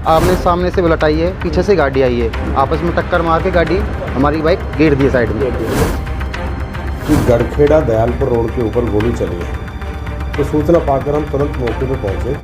आमने सामने से बुलेट आई है, पीछे से गाड़ी आई है, आपस में टक्कर मार के गाड़ी हमारी बाइक गिर दी साइड में। कि गड़खेड़ा दयालपुर रोड के ऊपर गोली चली है, तो सूचना पाकर हम तुरंत मौके पर पहुंचे।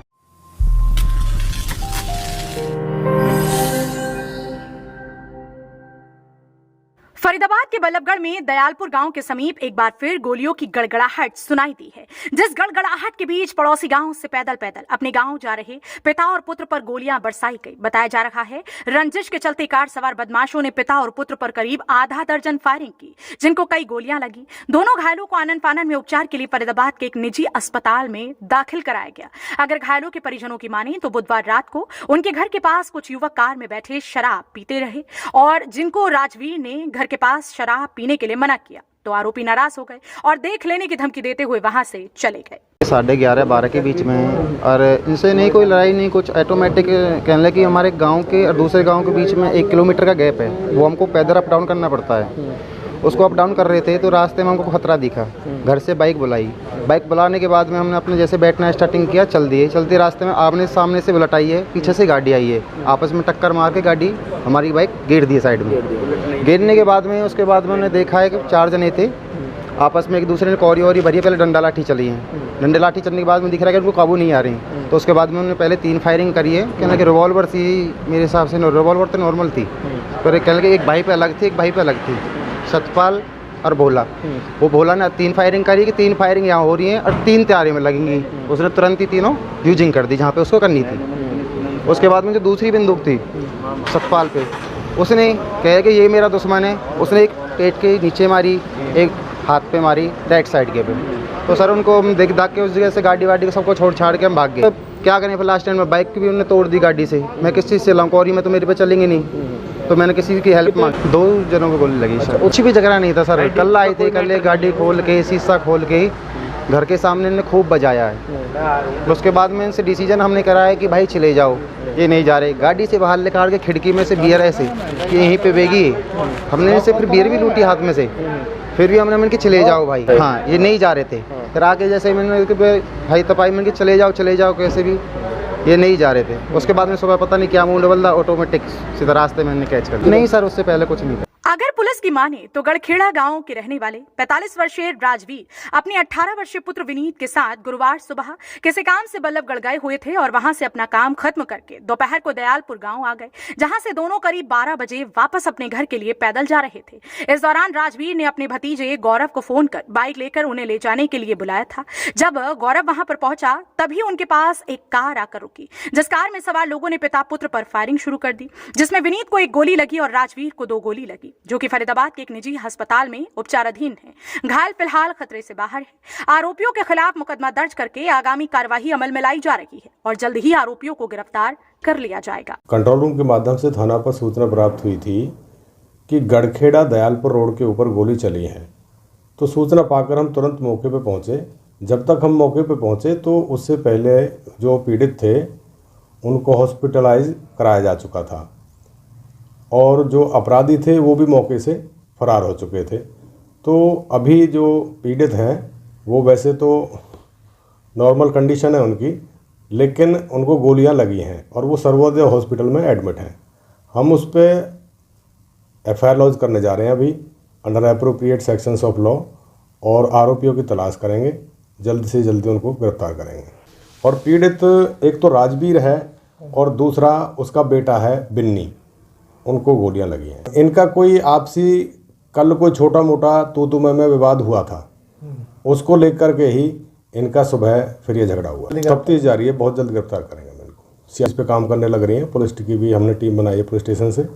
फरीदाबाद के बल्लभगढ़ में दयालपुर गांव के समीप एक बार फिर गोलियों की गड़गड़ाहट सुनाई दी है, जिस गड़गड़ाहट के बीच पड़ोसी गांव से पैदल पैदल अपने गांव जा रहे पिता और पुत्र पर गोलियां बरसाई गई। बताया जा रहा है रंजिश के चलते कार सवार बदमाशों ने पिता और पुत्र पर करीब आधा दर्जन फायरिंग की, जिनको कई गोलियां लगी। दोनों घायलों को आनन फानन में उपचार के लिए फरीदाबाद के एक निजी अस्पताल में दाखिल कराया गया। अगर घायलों के परिजनों की माने तो बुधवार रात को उनके घर के पास कुछ युवक कार में बैठे शराब पीते रहे और जिनको राजवीर ने घर के पास शराब पीने के लिए मना किया, तो आरोपी नाराज हो गए और देख लेने की धमकी देते हुए वहां से चले गए। 11:30-12 के बीच में, और इनसे नहीं कोई लड़ाई नहीं कुछ, ऑटोमेटिक कहने लगे कि हमारे गांव के और दूसरे गांव के बीच में 1 किलोमीटर का गैप है, वो हमको पैदल अप डाउन करना पड़ता है। उसको अप डाउन कर रहे थे तो रास्ते में हमको खतरा दिखा, घर से बाइक बुलाई। बाइक बुलाने के बाद में हमने अपने जैसे बैठना स्टार्टिंग किया, चल दिए। चलते रास्ते में आमने सामने से बुलेट आई है, पीछे से गाड़ी आई है, आपस में टक्कर मार के गाड़ी हमारी बाइक गिर दी साइड में। गिरने के बाद में उसके बाद में उन्होंने देखा है कि 4 जने थे, आपस में एक दूसरे ने कौरी वौरी भरी, पहले डंडा लाठी चली है। डंडे लाठी चलने के बाद में दिख रहा है कि उनको काबू नहीं आ रही, तो उसके बाद में उन्होंने पहले 3 फायरिंग करी है। कहने लगे रिवॉल्वर थी, मेरे हिसाब से रिवॉल्वर तो नॉर्मल थी, पर कहने लगे एक भाई पे अलग थी, एक भाई पे अलग थी, सतपाल और भोला। वो भोला ने 3 फायरिंग करी कि 3 फायरिंग यहाँ हो रही हैं और 3 तैयारी में लगेंगी। उसने तुरंत ही तीनों यूजिंग कर दी जहाँ पे उसको करनी थी। उसके बाद में जो दूसरी बंदूक थी सतपाल पे, उसने कहा कि ये मेरा दुश्मन है, उसने एक पेट के नीचे मारी, एक हाथ पे मारी, राइट साइड के पे। तो सर उनको हम देख दाख के उस जगह से गाड़ी वाड़ी को सबको छोड़ छाड़ के हम भाग गए। तो क्या करें, फिर लास्ट टाइम में बाइक भी उन्होंने तोड़ दी गाड़ी से। मैं किस चीज़ से लाऊं, कौरी में तो मेरे पे चलेंगे नहीं, तो मैंने किसी की हेल्प मांगी। 2 जनों को गोली लगी सर, कुछ भी झगड़ा नहीं था सर। कल आए थे, कल गाड़ी खोल के शीशा खोल के घर के सामने ने खूब बजाया है। उसके बाद में इनसे डिसीजन हमने कराया कि भाई चले जाओ, ये नहीं जा रहे। गाड़ी से बाहर निकाल के खिड़की में से बियर ऐसे कि यहीं पे बेगी, हमने इनसे फिर बियर भी लूटी हाथ में से, फिर भी हमने मैंने कि चले जाओ भाई। हाँ, ये नहीं जा रहे थे। फिर आके जैसे मैंने भाई तपाई मैंने कि चले जाओ, कैसे भी ये नहीं जा रहे थे। उसके बाद में सुबह पता नहीं क्या मुंड बदला, ऑटोमेटिक सीधा रास्ते में कैच कर लिया। नहीं सर, उससे पहले कुछ नहीं था। अगर पुलिस की माने तो गड़खेड़ा गांव के रहने वाले 45 वर्षीय राजवीर अपने 18 वर्षीय पुत्र विनीत के साथ गुरुवार सुबह किसी काम से बल्लभगढ़ गए हुए थे और वहां से अपना काम खत्म करके दोपहर को दयालपुर गांव आ गए, जहां से दोनों करीब 12 बजे वापस अपने घर के लिए पैदल जा रहे थे। इस दौरान राजवीर ने अपने भतीजे गौरव को फोन कर बाइक लेकर उन्हें ले जाने के लिए बुलाया था। जब गौरव वहां पर पहुंचा तभी उनके पास एक कार आकर रुकी, जिस कार में सवार लोगों ने पिता पुत्र पर फायरिंग शुरू कर दी, जिसमें विनीत को 1 गोली लगी और राजवीर को 2 गोली लगी, जो कि फरीदाबाद के एक निजी अस्पताल में उपचाराधीन है। घायल फिलहाल खतरे से बाहर है। आरोपियों के खिलाफ मुकदमा दर्ज करके आगामी कार्यवाही अमल में लाई जा रही है और जल्द ही आरोपियों को गिरफ्तार कर लिया जाएगा। कंट्रोल रूम के माध्यम से थाना पर सूचना प्राप्त हुई थी कि गड़खेड़ा दयालपुर रोड के ऊपर गोली चली है, तो सूचना पाकर हम तुरंत मौके पर पहुंचे। जब तक हम मौके पर पहुंचे तो उससे पहले जो पीड़ित थे उनको हॉस्पिटलाइज कराया जा चुका था और जो अपराधी थे वो भी मौके से फरार हो चुके थे। तो अभी जो पीड़ित हैं वो वैसे तो नॉर्मल कंडीशन है उनकी, लेकिन उनको गोलियां लगी हैं और वो सर्वोदय हॉस्पिटल में एडमिट हैं। हम उस पर FIR लॉन्च करने जा रहे हैं अभी under appropriate sections of law, और आरोपियों की तलाश करेंगे, जल्द से जल्दी उनको गिरफ्तार करेंगे। और पीड़ित एक तो राजवीर है और दूसरा उसका बेटा है बिन्नी, उनको गोलियां लगी हैं। इनका कोई आपसी कल कोई छोटा मोटा तू मैं विवाद हुआ था, उसको लेकर के ही इनका सुबह फिर ये झगड़ा हुआ। तफ्तीश जारी है, बहुत जल्द गिरफ्तार करेंगे हम इनको। सीएस पे काम करने लग रही है, पुलिस की भी हमने टीम बनाई है पुलिस स्टेशन से,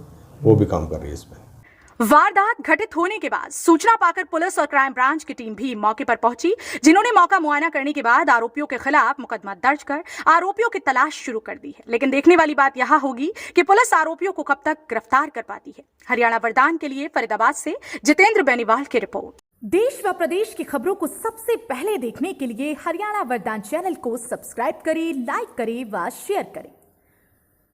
वो भी काम कर रही है इस पर। वारदात घटित होने के बाद सूचना पाकर पुलिस और क्राइम ब्रांच की टीम भी मौके पर पहुंची, जिन्होंने मौका मुआयना करने के बाद आरोपियों के खिलाफ मुकदमा दर्ज कर आरोपियों की तलाश शुरू कर दी है। लेकिन देखने वाली बात यह होगी कि पुलिस आरोपियों को कब तक गिरफ्तार कर पाती है। हरियाणा वरदान के लिए फरीदाबाद से जितेंद्र बेनीवाल की रिपोर्ट। देश व प्रदेश की खबरों को सबसे पहले देखने के लिए हरियाणा वरदान चैनल को सब्सक्राइब करें, लाइक करें व शेयर करें।